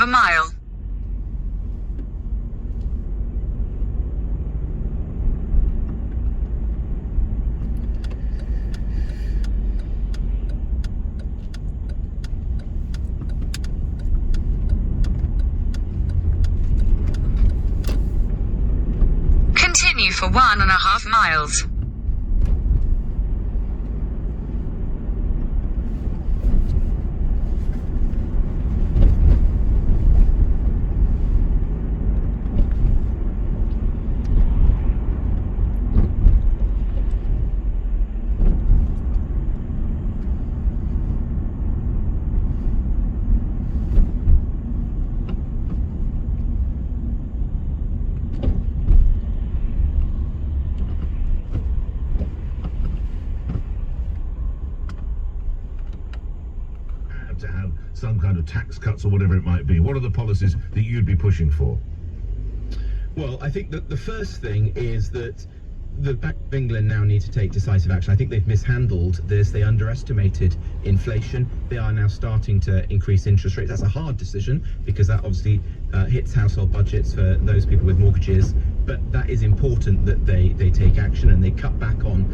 a mile. Continue for 1.5 miles. To have some kind of tax cuts or whatever it might be. What are the policies that you'd be pushing for? Well, I think that the first thing is that the Bank of England now need to take decisive action. I think they've mishandled this. They underestimated inflation. They are now starting to increase interest rates. That's a hard decision because that obviously hits household budgets for those people with mortgages. But that is important that they take action and they cut back on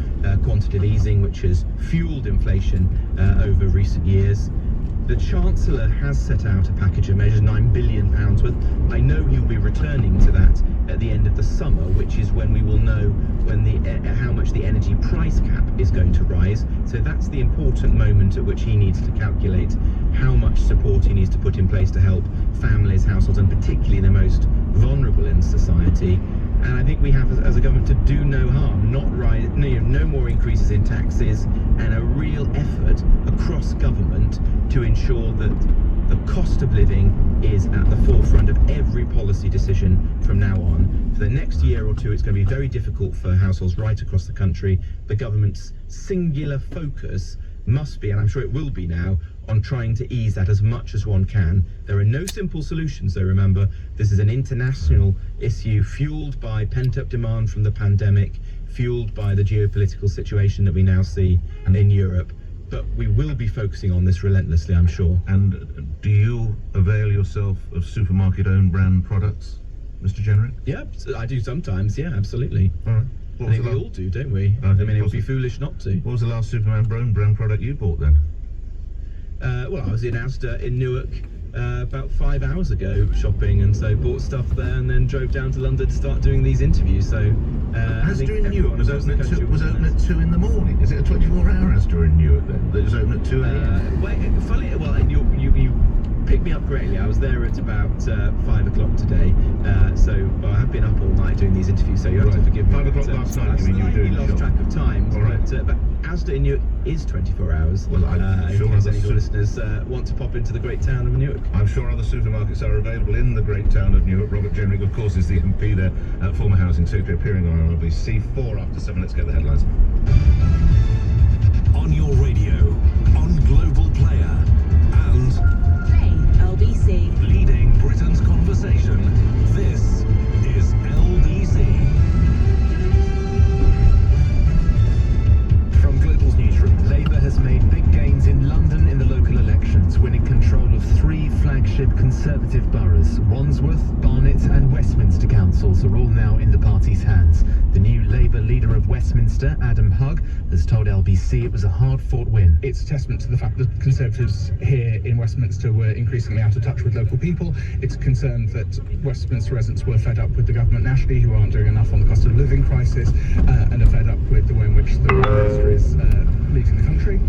quantitative easing, which has fueled inflation over recent years. The Chancellor has set out a package of measures, £9 billion worth. I know he'll be returning to that at the end of the summer, which is when we will know when how much the energy price cap is going to rise. So that's the important moment at which he needs to calculate how much support he needs to put in place to help families, households, and particularly the most vulnerable in society. And I think we have, as a government, to do no harm, no more increases in taxes, and a real effort across government to ensure that the cost of living is at the forefront of every policy decision from now on. For the next year or two, it's going to be very difficult for households right across the country. The government's singular focus must be, and I'm sure it will be now, on trying to ease that as much as one can. There are no simple solutions, though. Remember, this is an international issue fueled by pent-up demand from the pandemic, fueled by the geopolitical situation that we now see in Europe. But we will be focusing on this relentlessly, I'm sure. And do you avail yourself of supermarket own brand products, Mr. Jenrick? Yeah, I do sometimes, yeah, absolutely. All right. I think we all do, don't we? I mean, it would be foolish not to. What was the last Superman brand product you bought then? Well, I was in Asda in Newark about 5 hours ago shopping, and so bought stuff there and then drove down to London to start doing these interviews. So Asda in Newark was open at 2 in the morning. Is it a 24-hour Asda in Newark then? That was open at 2 a.m? Well, you picked me up correctly. I was there at about 5 o'clock today. So I have been up all night doing these interviews, so you have to forgive me. 5 o'clock last night, you mean you were doing lost track of time. All right. But Asda in Newark is 24 hours. Well, I'm sure in case any of your listeners want to pop into the great town of Newark. I'm sure other supermarkets are available in the great town of Newark. Robert Jenrick, of course, is the MP there, former Housing Secretary, appearing on RBC 4 after 7. Let's get the headlines. On your radio, on Global Player, and Play LBC. leading Britain's conversation. This is LBC. From Global's newsroom, Labour has made big gains in London in the local elections, winning control of 3 flagship Conservative boroughs. Wandsworth, Barnet and Westminster councils are all now in the party's hands. The new Labour leader of Westminster, Adam Hugg, has told LBC it was a hard-fought win. It's a testament to the fact that Conservatives here in Westminster were increasingly out of touch with local people. It's a concern that Westminster residents were fed up with the government nationally, who aren't doing enough on the cost of living crisis, and are fed up with the way in which the Minister is leading the country.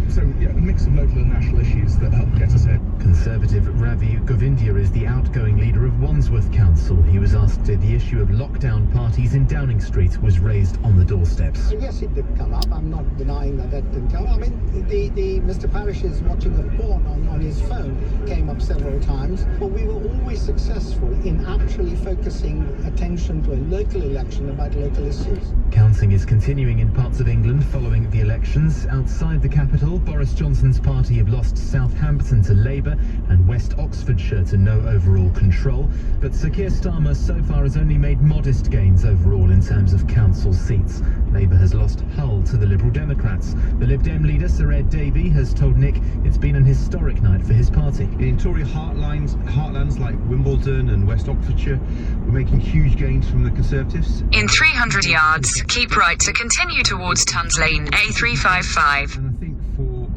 So, yeah, a mix of local and national issues that help get us here. Conservative Ravi Govinda is the outgoing leader of Wandsworth Council. He was asked if the issue of lockdown parties in Downing Street was raised on the doorsteps. Yes, it did come up. I'm not denying that didn't come up. I mean, the Mr. Parish is watching a porn on his phone came up several times, but we were always successful in actually focusing attention to a local election about local issues. Counting is continuing in parts of England following the elections. Outside the capital, Boris Johnson's party have lost Southampton to Labour and West Oxfordshire to no overall control. But Sir Keir Starmer so far has only made modest gains overall in terms of council seats. Labour has lost Hull to the Liberal Democrats. The Lib Dem leader, Sir Ed Davey, has told Nick it's been an historic night for his party. In Tory heartlands like Wimbledon and West Oxfordshire were making huge gains from the Conservatives. In 300 yards, keep right to continue towards Tons Lane, A355. And I think for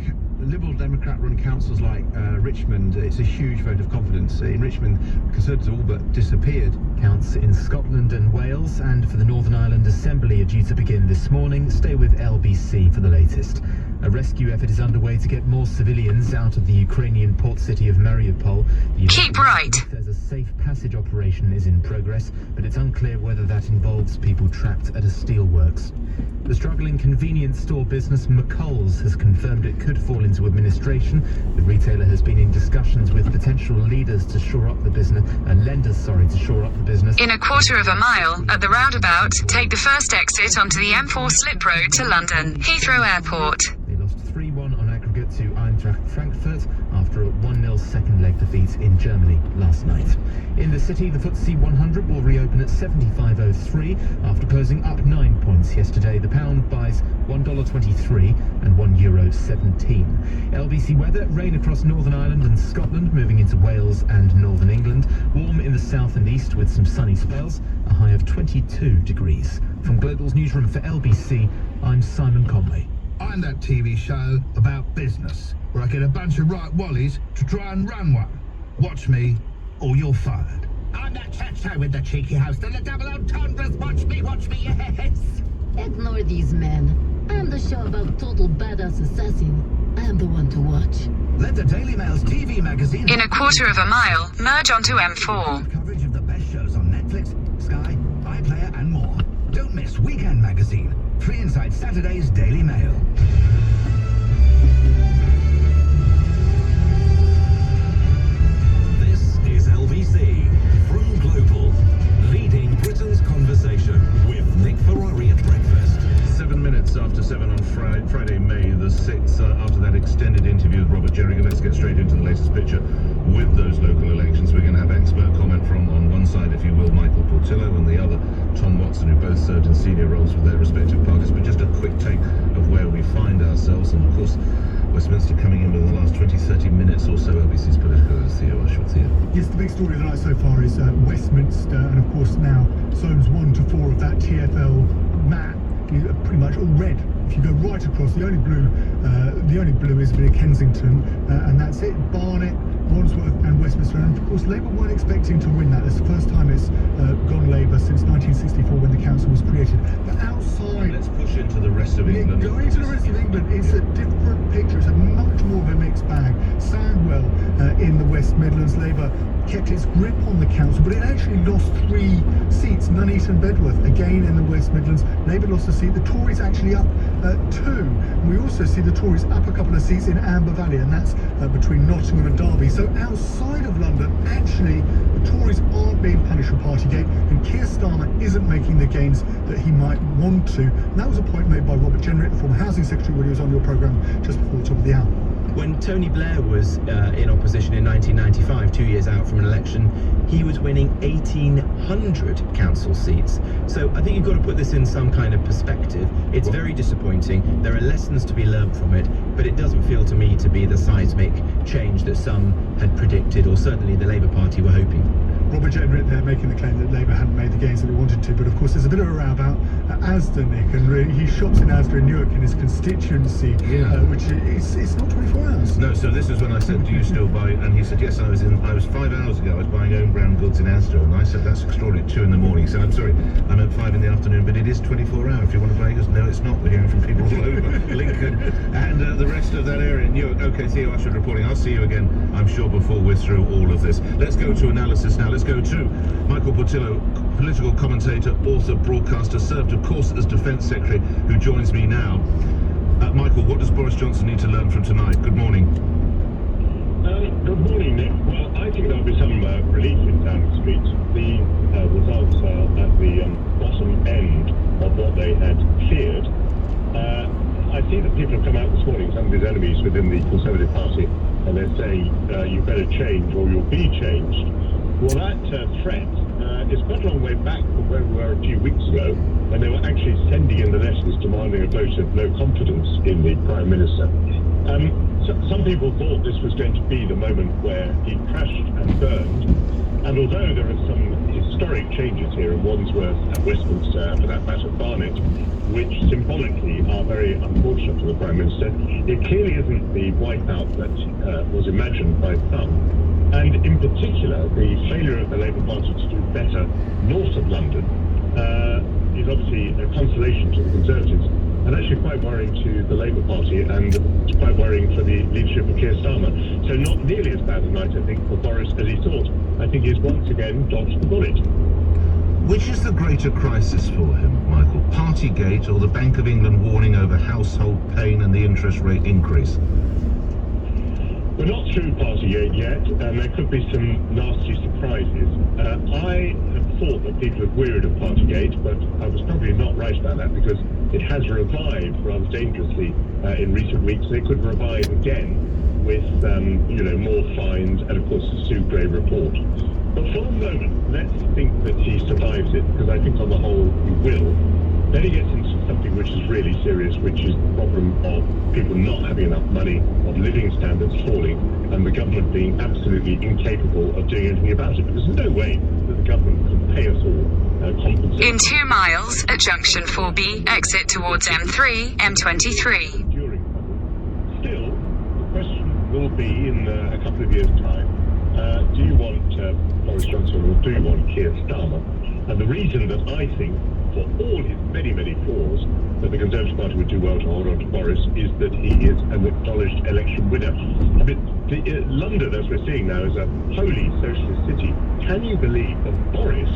Liberal Democrat run councils like Richmond, it's a huge vote of confidence. In Richmond, Conservatives all but disappeared. Counts in Scotland and Wales, and for the Northern Ireland Assembly are due to begin this morning. Stay with LBC for the latest. A rescue effort is underway to get more civilians out of the Ukrainian port city of Mariupol. Keep right. There's a safe passage operation is in progress, but it's unclear whether that involves people trapped at a steelworks. The struggling convenience store business McColl's has confirmed it could fall into administration. The retailer has been in discussions with potential leaders to shore up the business, lenders, to shore up the business. In a quarter of a mile, at the roundabout, take the first exit onto the M4 slip road to London, Heathrow Airport. They lost 3-1 on aggregate to Eintracht Frankfurt after a 1-0 second leg defeat in Germany last night. In the city, the FTSE 100 will reopen at 75.03 after closing up 9 points yesterday. The pound buys $1.23 and €1.17. LBC weather: rain across Northern Ireland and Scotland, moving into Wales and Northern England. Warm in the south and east with some sunny spells. A high of 22 degrees. From Global's newsroom for LBC, I'm Simon Conway. I'm that TV show about business, where I get a bunch of right wallies to try and run one. Watch me, or you're fired. I'm that chat show with the cheeky host and the double entendres. Watch me, yes! Ignore these men. I'm the show about total badass assassin. I am the one to watch. Let the Daily Mail's TV magazine... In a quarter of a mile, merge onto M4. Coverage of the best shows on Netflix, Sky, iPlayer and more. Don't miss Weekend Magazine. Free inside Saturday's Daily Mail. This is LBC from Global, leading Britain's conversation with Nick Ferrari at breakfast. 7 minutes after 7 on Friday, May the 6th, after that extended interview with Robert Jerrigan. Let's get straight into the latest picture with those local elections. We're going to have expert comment from, on one side, if you will, Michael Portillo, and the other, Tom Watson, who both served in senior roles with their respective parties. But just a quick take of where we find ourselves, and of course, Westminster coming in within the last 20-30 minutes or so. LBC's political editor Theo Ashworth. Theo. Yes, the big story of the night so far is Westminster, and of course now zones 1 to 4 of that TfL map are pretty much all red. If you go right across, the only blue is a bit of Kensington, and that's it. Barnet, Wandsworth and Westminster, and of course Labour weren't expecting to win that. It's the first time it's gone Labour since 1964 when the council was created. But outside, let's push into the rest of England. Going to the rest of England, it's a different picture. It's a much more of a mixed bag. Sandwell in the West Midlands, Labour kept its grip on the council, but it actually lost 3 seats. Nuneaton, Bedworth, again in the West Midlands, Labour lost a seat. The Tories actually up 2. And we also see the Tories up a couple of seats in Amber Valley, and that's between Nottingham and Derby. So outside of London, actually, the Tories aren't being punished for Partygate, and Keir Starmer isn't making the gains that he might want to. And that was a point made by Robert Jenrick, the former Housing Secretary, when he was on your programme just before the top of the hour. When Tony Blair was in opposition in 1995, 2 years out from an election, he was winning 1,800 council seats. So I think you've got to put this in some kind of perspective. It's very disappointing. There are lessons to be learned from it, but it doesn't feel to me to be the seismic change that some had predicted, or certainly the Labour Party were hoping. Robert Jenrick there making the claim that Labour hadn't made the gains that it wanted to, but of course there's a bit of a row about Asda, Nick, and really, he shops in Asda in Newark in his constituency, which it's not 24 hours. No, so this is when I said, do you still buy? And he said, yes, I was 5 hours ago, I was buying own brand goods in Asda, and I said, that's extraordinary, 2 in the morning. He said, I'm sorry, I meant 5 in the afternoon, but it is 24 hours if you want to buy. He goes, no, it's not. We're hearing from people all over Lincoln and the rest of that area in Newark. Okay, Theo Ashford reporting. I'll see you again, I'm sure, before we're through all of this. Let's go to analysis now. Let's go to Michael Portillo, political commentator, author, broadcaster, served of course as Defence Secretary, who joins me now. Michael, what does Boris Johnson need to learn from tonight? Good morning. Good morning, Nick. Well, I think there'll be some relief in Downing Street. The results are at the bottom end of what they had feared. I see that people have come out this morning, some of his enemies within the Conservative Party, and they're saying you better change or you'll be changed. Well, that threat is quite a long way back from where we were a few weeks ago, when they were actually sending in the letters demanding a vote of no confidence in the Prime Minister. Some people thought this was going to be the moment where he crashed and burned, And although there are some historic changes here in Wandsworth and Westminster, and for that matter Barnet, which symbolically are very unfortunate for the Prime Minister, it clearly isn't the wipeout that was imagined by some. And in particular, the failure of the Labour Party to do better north of London is obviously a consolation to the Conservatives, and actually quite worrying to the Labour Party, and quite worrying for the leadership of Keir Starmer. So not nearly as bad a night, I think, for Boris as he thought. I think he's once again dodged the bullet. Which is the greater crisis for him, Michael? Partygate or the Bank of England warning over household pain and the interest rate increase? We're not through Partygate yet, and there could be some nasty surprises. I have thought that people have wearied of Partygate, but I was probably not right about that, because it has revived rather dangerously in recent weeks. They could revive again with, more fines and, of course, the Sue Gray report. But for the moment, let's think that he survives it, because I think on the whole he will. Then he gets into something which is really serious, which is the problem of people not having enough money, of living standards falling, and the government being absolutely incapable of doing anything about it. Because there's no way that the government can pay us all compensation. In 2 miles, at junction 4B, exit towards M3, M23. Still, the question will be in a couple of years' time, do you want Boris Johnson or do you want Keir Starmer? And the reason that I think, for all his many, many flaws, that the Conservative Party would do well to hold on to Boris is that he is an acknowledged election winner. I mean, London, as we're seeing now, is a wholly socialist city. Can you believe that Boris,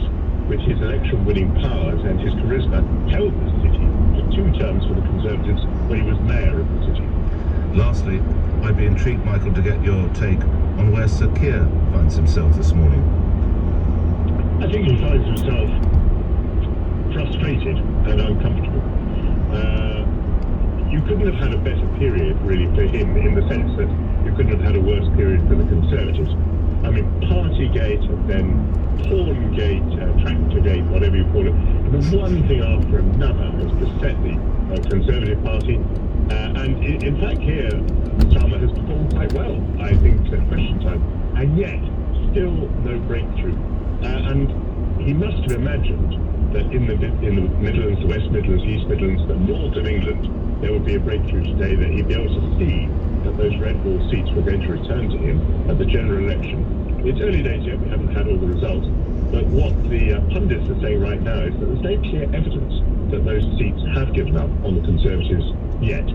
with his election-winning powers and his charisma, held the city for 2 terms for the Conservatives when he was mayor of the city? Lastly, I'd be intrigued, Michael, to get your take on where Sir Keir finds himself this morning. I think he finds himself frustrated and uncomfortable. You couldn't have had a better period, really, for him, in the sense that you couldn't have had a worse period for the Conservatives. I mean, Partygate and then Porngate, Tractorgate, whatever you call it, the one thing after another has beset the Conservative Party. And in fact, here, Starmer has performed quite well, I think, at question time. And yet, still no breakthrough. And he must have imagined that in the Midlands, the West Midlands, East Midlands, the north of England, there would be a breakthrough today, that he'd be able to see that those red wall seats were going to return to him at the general election. It's early days yet, we haven't had all the results, but what the pundits are saying right now is that there's no clear evidence that those seats have given up on the Conservatives yet.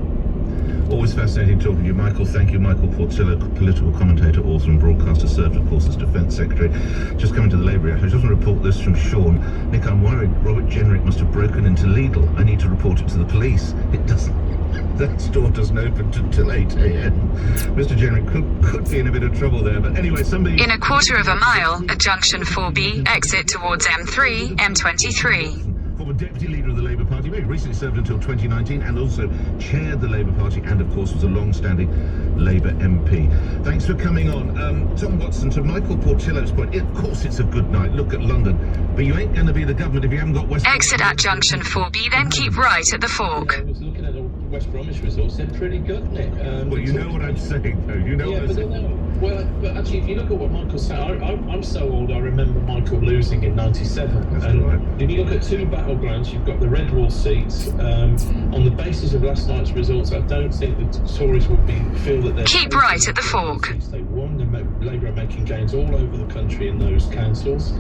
Always fascinating talking to you, Michael. Thank you, Michael Portillo, political commentator, author and broadcaster, served, of course, as Defence Secretary. Just coming to the Labour reaction, I just want to report this from Sean. Nick, I'm worried Robert Jenrick must have broken into Lidl. I need to report it to the police. It doesn't... That store doesn't open till 8 a.m. Mr. Jenrick could be in a bit of trouble there, but anyway, somebody... In a 1/4 mile, at junction 4B, exit towards M3, M23. Former Deputy Leader of the Labour Party, he recently served until 2019 and also chaired the Labour Party and, of course, was a long-standing Labour MP. Thanks for coming on. Tom Watson, to Michael Portillo's point, of course it's a good night. Look at London. But you ain't going to be the government if you haven't got West... Exit at junction 4B, then keep right at the fork. I was looking at the West Bromwich results, they're pretty good, Nick. Well, you know what I'm saying, though. You know what I'm saying. Well, but actually, if you look at what Michael said, I'm so old, I remember Michael losing in 97. That's and right. if you look at 2 battlegrounds, you've got the red wall seats. On the basis of last night's results, I don't think the Tories would feel that they're... Keep right at the fork. They won, Labour are making gains all over the country in those councils.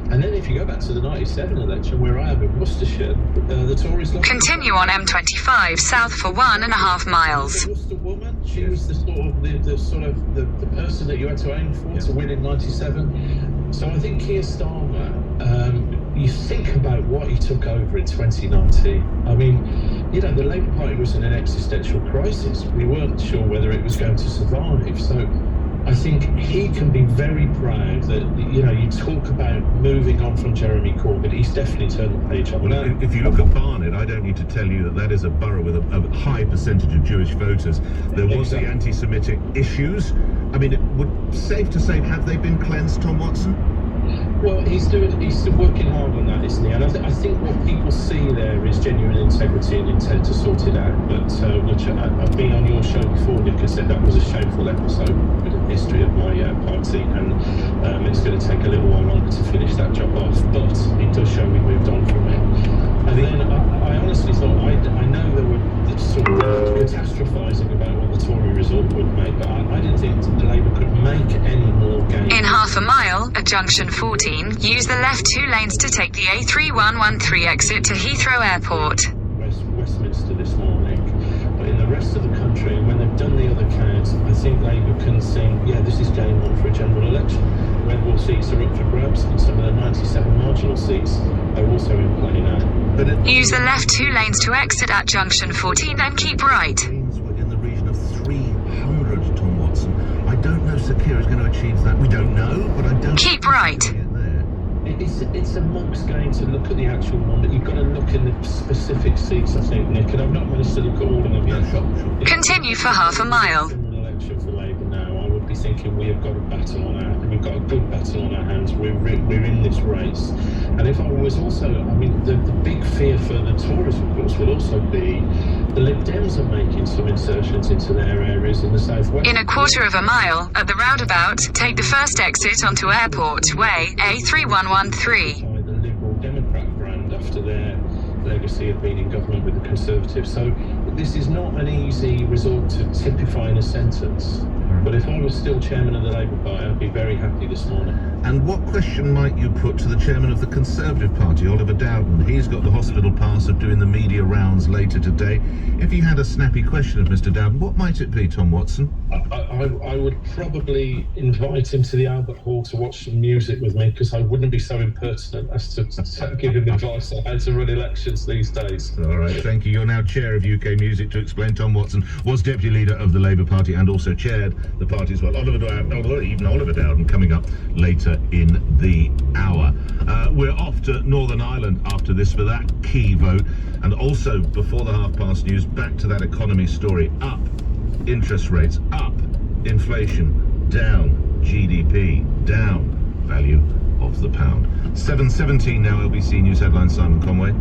And then if you go back to the 97 election, where I am in Worcestershire, the Tories lost... Continue on M25 south for 1.5 miles. The Worcester woman, she was the the person that you had to aim for to win in 97. So I think Keir Starmer, you think about what he took over in 2019. I mean, the Labour Party was in an existential crisis. We weren't sure whether it was going to survive. So I think he can be very proud that, you talk about moving on from Jeremy Corbyn. He's definitely turned the page on that. If you look at Barnet, I don't need to tell you that is a borough with a high percentage of Jewish voters. There was the anti-Semitic issues. I mean, it would safe to say, have they been cleansed, Tom Watson? Well, he's still working hard on that, isn't he? And I think what people see there is genuine integrity and intent to sort it out. But which I've been on your show before, Nick, and said that was a shameful episode in the history of my party, and it's going to take a little while longer to finish that job off. But it does show we moved on from it. And then I honestly thought I know there were sort of catastrophising about what the Tory result would make, but I didn't think the Labour could make any more gains. In half a mile, at junction 14, use the left 2 lanes to take the A3113 exit to Heathrow Airport. Westminster this morning, but in the rest of the country, when they've done the other counts, I think Labour can sing, yeah, this is game on for a general election. Red wall seats are up for grabs, and some of the 97 marginal seats are also in play now. Use the left 2 lanes to exit at junction 14 and keep right. Trains were in the region of 300, Tom Watson. I don't know Sir Keir is going to achieve that. We don't know, but I don't... Keep right. It's a monk's game to look at the actual one, but you've got to look in the specific seats, I think, Nick, and I've not managed to look at all of them yet. Continue for half a mile. Election for Labour now, I would be thinking we have got a battle on we've got a good battle on our hands. We're in this race, and if I was also, I mean, the big fear for the Tories, of course, will also be the Lib Dems are making some insertions into their areas in the southwest. In a quarter of a mile, at the roundabout, take the first exit onto Airport Way, A3113. The Liberal Democrat brand after their legacy of being in government with the Conservatives. So this is not an easy result to typify in a sentence. But if I was still chairman of the Labour Party, I'd be very happy this morning. And what question might you put to the chairman of the Conservative Party, Oliver Dowden? He's got the hospital pass of doing the media rounds later today. If you had a snappy question of Mr. Dowden, what might it be, Tom Watson? I would probably invite him to the Albert Hall to watch some music with me, because I wouldn't be so impertinent as to give him advice on how to run elections these days. All right, thank you. You're now chair of UK Music to Explain. Tom Watson was deputy leader of the Labour Party and also chaired the party as well. Oliver Dowden coming up later in the hour. We're off to Northern Ireland after this for that key vote, and also before the half-past news, back to that economy story. Up, interest rates up, inflation down, GDP down, value of the pound. 7:17 now, LBC News headlines, Simon Conway.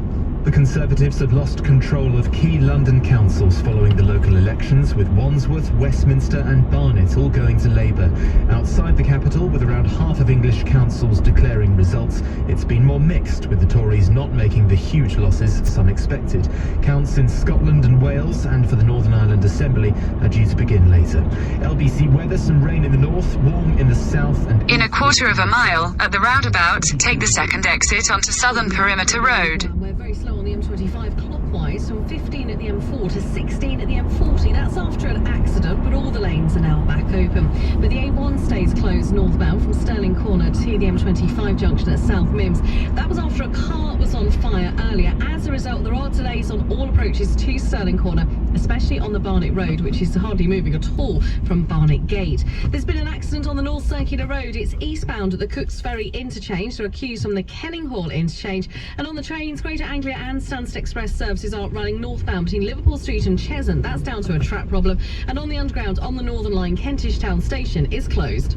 The Conservatives have lost control of key London councils following the local elections, with Wandsworth, Westminster and Barnet all going to Labour. Outside the capital, with around half of English councils declaring results, it's been more mixed, with the Tories not making the huge losses some expected. Counts in Scotland and Wales and for the Northern Ireland Assembly are due to begin later. LBC weather, some rain in the north, warm in the south and... In a quarter of a mile, at the roundabout, take the second exit onto Southern Perimeter Road. We're very slow on the M25 clockwise, from 15 at the M4 to 16 at the M40. That's after an accident, but all the lanes are now back open. But the A1 stays closed northbound from Stirling Corner to the M25 junction at South Mims. That was after a car was on fire earlier. As a result, there are delays on all approaches to Stirling Corner, especially on the Barnet Road, which is hardly moving at all from Barnet Gate. There's been an accident on the North Circular Road. It's eastbound at the Cooks Ferry interchange. There are queues from the Kenninghall interchange. And on the trains, Greater Anglia and Stansted Express services are running northbound between Liverpool Street and Cheshunt. That's down to a track problem. And on the Underground, on the Northern Line, Kentish Town Station is closed.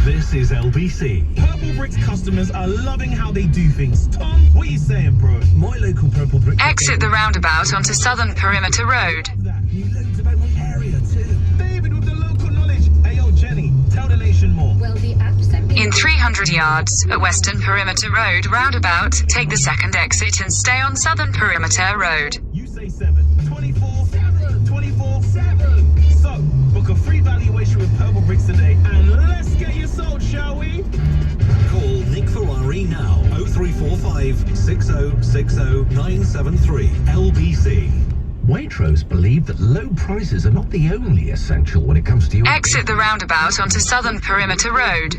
This is LBC. Purple Bricks customers are loving how they do things. Tom, what are you saying, bro? My local Purple Bricks... Exit the roundabout onto Southern Perimeter Road. You learned about my area too. David with the local knowledge. Hey, yo, Jenny, tell the nation more. Well, the app sent me... In 300 yards, at Western Perimeter Road roundabout, take the second exit and stay on Southern Perimeter Road. You say 7. 24/7. 24/7. So, book a free valuation with Purple Bricks today and let's get you sold, shall we? Call Nick Ferrari now. 0345 6060 973 LBC. Waitrose believe that low prices are not the only essential when it comes to your... Exit the roundabout onto Southern Perimeter Road.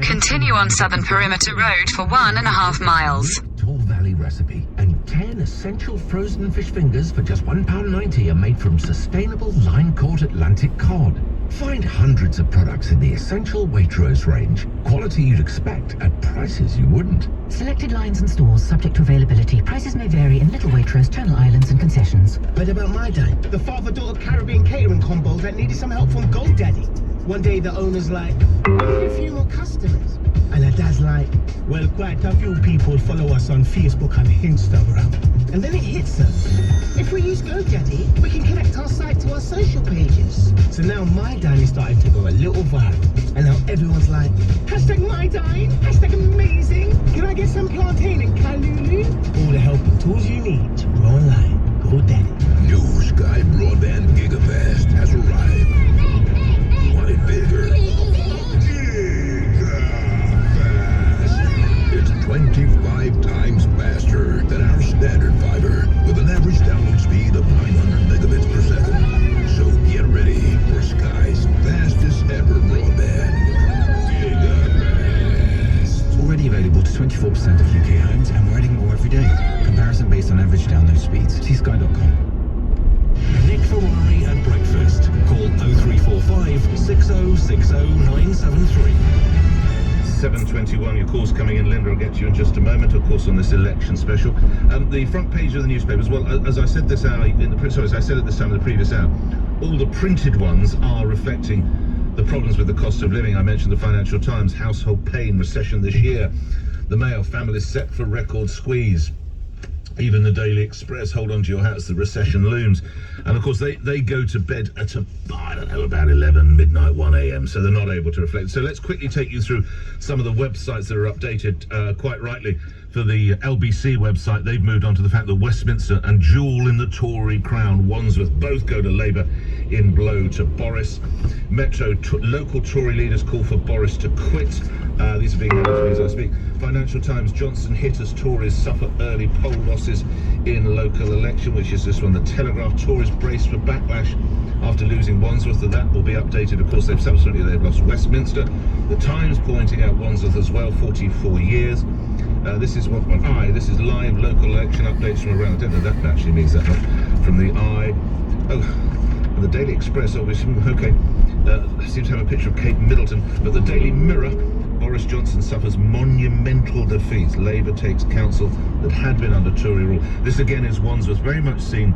Continue on Southern Perimeter Road for 1.5 miles. Tall Valley recipe and 10 essential frozen fish fingers for just £1.90 are made from sustainable line-caught Atlantic cod. Find hundreds of products in the essential Waitrose range. Quality you'd expect at prices you wouldn't. Selected lines and stores subject to availability. Prices may vary in Little Waitrose, Channel Islands and concessions. But about my day, the father-daughter Caribbean catering combo that needed some help from GoDaddy. One day the owner's like, I need a few more customers. And her dad's like, like, well, quite a few people follow us on Facebook and Instagram. And then it hits us. If we use GoDaddy, we can connect our site to our social pages. So now my dine is starting to go a little viral. And now everyone's like, hashtag my dine, hashtag amazing. Can I get some plantain and calulu? All the help and tools you need to grow online. GoDaddy. New Sky Broadband Gigafast has arrived. Want it bigger? It's 25 times faster than our standard fiber, with an average download speed of 900 megabits per second. So get ready for Sky's fastest ever broadband. Gigafast. Already available to 24% of UK homes, and we're adding more every day. Comparison based on average download speeds. See sky.com. Nick Ferrari at breakfast. Call 0345 6060 973. 7:21. Your call's coming in, Linda. I'll get to you in just a moment. Of course, on this election special, the front page of the newspapers. Well, as I said this hour, as I said at this time in the previous hour, all the printed ones are reflecting the problems with the cost of living. I mentioned the Financial Times, household pain, recession this year. The Mail, families set for record squeeze. Even the Daily Express, hold on to your hats, the recession looms. And of course, they go to bed at about 11, midnight, 1 a.m. So they're not able to reflect. So let's quickly take you through some of the websites that are updated, quite rightly. For the LBC website, they've moved on to the fact that Westminster and jewel in the Tory crown, Wandsworth, both go to Labour in blow to Boris. Metro, local Tory leaders call for Boris to quit. These are being announced as I speak. Financial Times, Johnson hit as Tories suffer early poll losses in local election, which is this one. The Telegraph, Tories brace for backlash after losing Wandsworth. That will be updated. Of course, they've lost Westminster. The Times pointing out Wandsworth as well, 44 years. This is this is live local election updates from around. I don't know if that actually means that much. From the Eye. Oh, the Daily Express, obviously. Okay. Seems to have a picture of Kate Middleton. But the Daily Mirror, Boris Johnson suffers monumental defeats. Labour takes council that had been under Tory rule. This again is Wandsworth, very much seen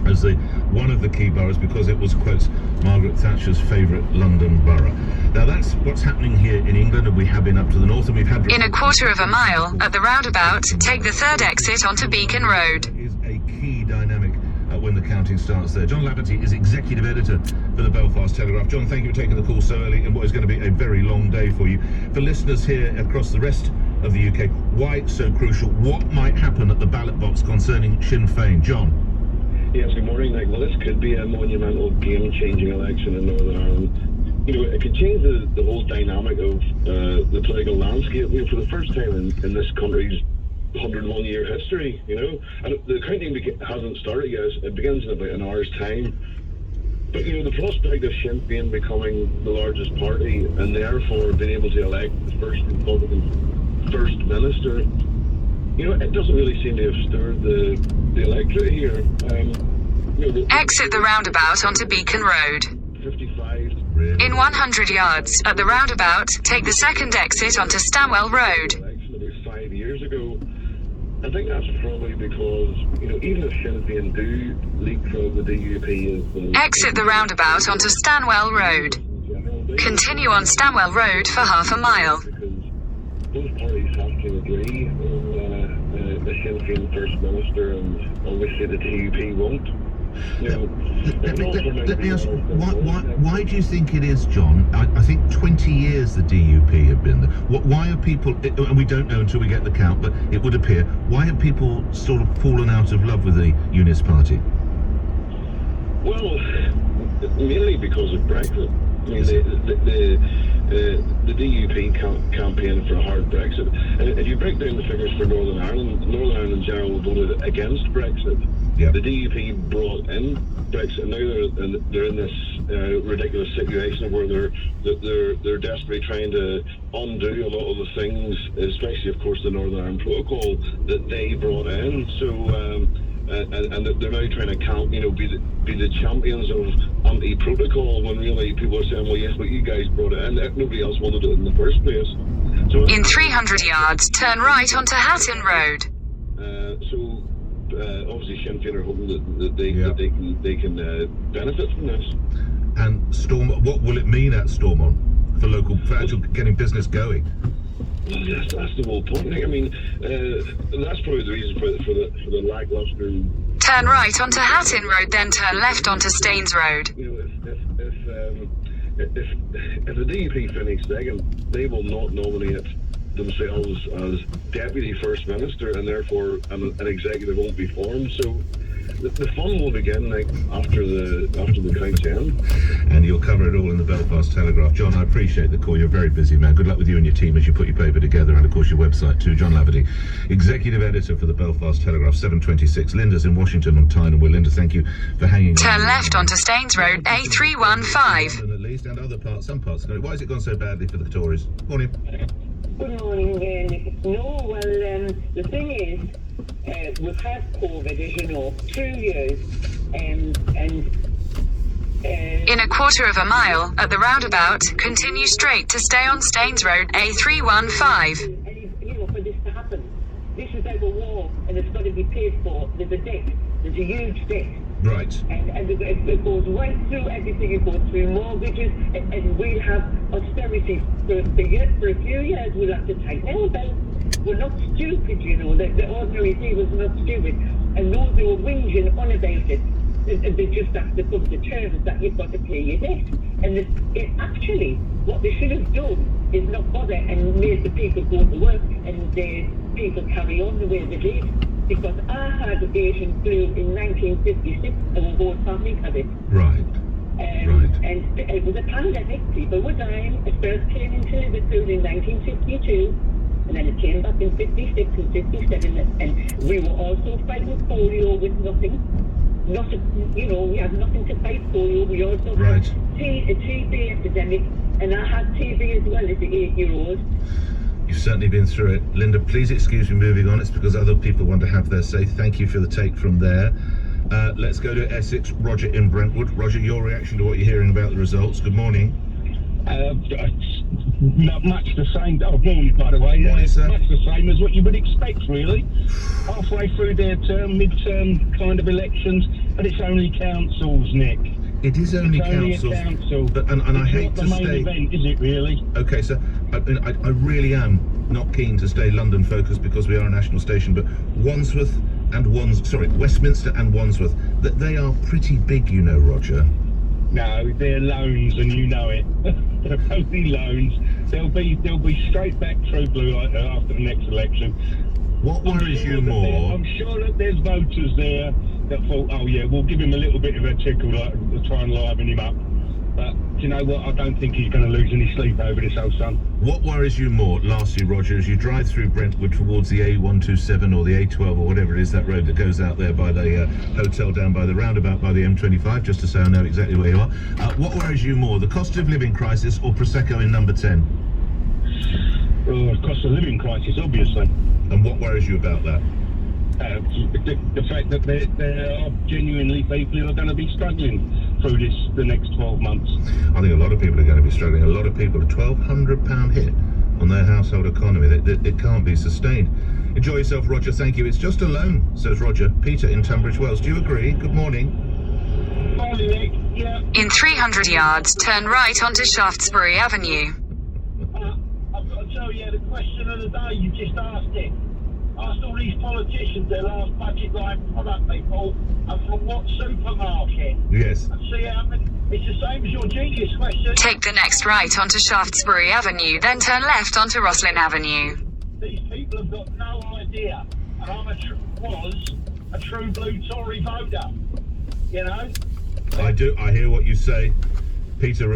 as one of the key boroughs because it was, quotes, Margaret Thatcher's favourite London borough. Now that's what's happening here in England, and we have been up to the north, and we've had... In a quarter of a mile, at the roundabout, take the third exit onto Beacon Road. ...is a key dynamic when the counting starts there. John Laverty is executive editor for the Belfast Telegraph. John, thank you for taking the call so early in what is going to be a very long day for you. For listeners here across the rest of the UK, why it's so crucial, what might happen at the ballot box concerning Sinn Féin? John? Yes, good morning, Nick. Well, this could be a monumental game-changing election in Northern Ireland. You know, it could change the whole dynamic of the political landscape. You know, for the first time in this country's 101-year history, you know, and the counting hasn't started yet. It begins in about an hour's time. But, you know, the prospect of Sinn Féin becoming the largest party and therefore being able to elect the first Republican First Minister, you know, it doesn't really seem to have stirred the electorate here. You know, Exit the roundabout onto Beacon Road. 55. In 100 yards, at the roundabout, take the second exit onto Stanwell Road. Election about 5 years ago. I think that's probably because, you know, even if Sinn Féin do leapfrog the DUP... Exit the roundabout onto Stanwell Road. Continue on Stanwell Road for half a mile. Those parties have to agree on the Sinn Féin First Minister, and obviously the DUP won't. You know, let me ask, why do you think it is, John? I think 20 years the DUP have been there. Why are people, and we don't know until we get the count, but it would appear, why have people sort of fallen out of love with the Unionist Party? Well, mainly because of Brexit. I mean, the DUP campaigned for a hard Brexit. And if you break down the figures for Northern Ireland in general voted against Brexit. Yep. The DUP brought in Brexit, and now they're in this ridiculous situation where they're desperately trying to undo a lot of the things, especially, of course, the Northern Ireland Protocol that they brought in. So. And they're now trying to be the champions of anti-protocol, when really people are saying, well, yes, but you guys brought it in. Nobody else wanted it in the first place. So in 300 yards, turn right onto Hatton Road. Obviously Sinn Féin are hoping that they can benefit from this. And Stormont, what will it mean at Stormont for actually getting business going? That's the whole point. I mean, that's probably the reason for the lackluster. Turn right onto Hatton Road, then turn left onto Staines Road. You know, if the DUP finish second, they will not nominate themselves as Deputy First Minister, and therefore an executive won't be formed. So the fun will begin after the count's end. And you'll cover it all in the Belfast Telegraph. John, I appreciate the call. You're a very busy man. Good luck with you and your team as you put your paper together, and of course your website too. John Laverty, Executive Editor for the Belfast Telegraph, 7:26. Linda's in Washington on time, and Linda, thank you for hanging on. Turn left onto Staines Road, A315. At least, and other parts, some parts. Why has it gone so badly for the Tories? Morning. Good morning, Nick. No, well, the thing is, we've had COVID, as you know, 2 years, In a quarter of a mile, at the roundabout, continue straight to stay on Staines Road, A315. you know, for this to happen, this is our war, and it's got to be paid for. There's a debt. There's a huge debt. Right. And it goes right through everything. It goes through mortgages, and we'll have austerity for a few years. We'll have to tighten our belt. We're not stupid, you know. The ordinary people are not stupid. And those who are whinging on about it, they just have to come to terms that you've got to pay your debt. And actually, what they should have done is not bother and made the people go to work and the people carry on the way they did. Because I had Asian flu in 1956 and my whole family had it. Right. And it was a pandemic. People were dying. It first came into Liverpool in 1952. And then it came back in 56 and 57. And we were also fighting polio with nothing. You know, we had nothing to fight polio. We also had a TB epidemic. And I had TB as well as an 8-year-old. You've certainly been through it. Linda, please excuse me moving on. It's because other people want to have their say. Thank you for the take from there. Let's go to Essex. Roger in Brentwood. Roger, your reaction to what you're hearing about the results. Good morning. Not much the same. Oh, morning, by the way. Morning, sir. Much the same as what you would expect, really. Halfway through their mid-term kind of elections, but it's only councils, Nick. It is only councils, but and I hate to stay. Event, is it really? Okay, so I really am not keen to stay London focused because we are a national station. But Westminster and Wandsworth, that they are pretty big, you know, Roger. No, they're loans, and you know it. They're only loans. They'll be straight back true blue after the next election. What worries you more? I'm sure that there's voters there that thought, oh yeah, we'll give him a little bit of a tickle, like to try and liven him up. But do you know what? I don't think he's going to lose any sleep over this, old son. What worries you more, lastly, Roger, as you drive through Brentwood towards the A127 or the A12 or whatever it is, that road that goes out there by the hotel down by the roundabout by the M25, just to say I know exactly where you are. What worries you more, the cost of living crisis or Prosecco in number 10? Cost of living crisis, obviously. And what worries you about that? The fact that there are genuinely people who are going to be struggling through the next 12 months. I think a lot of people are going to be struggling. A lot of people, a £1,200 hit on their household economy. It can't be sustained. Enjoy yourself, Roger. Thank you. It's just a loan, says Roger. Peter in Tunbridge Wells. Do you agree? Good morning. Morning, Nick. Yeah. In 300 yards, turn right onto Shaftesbury Avenue. I've got to tell you, the question of the day, you just asked it. Asked all these politicians their last budget line product they bought and from what supermarket. Yes. And see how many. It's the same as your genius question. Take the next right onto Shaftesbury Avenue, then turn left onto Roslin Avenue. These people have got no idea, and I was a true blue Tory voter. You know. I do. I hear what you say, Peter.